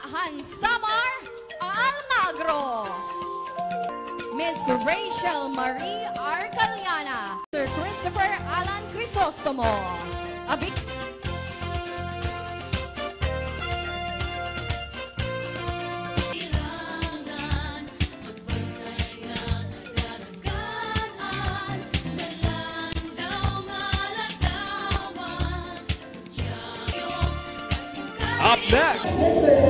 Hansamar Almagro, Miss Rachel Marie Arcaliana, Sir Christopher Alan Crisostomo, a big Up next,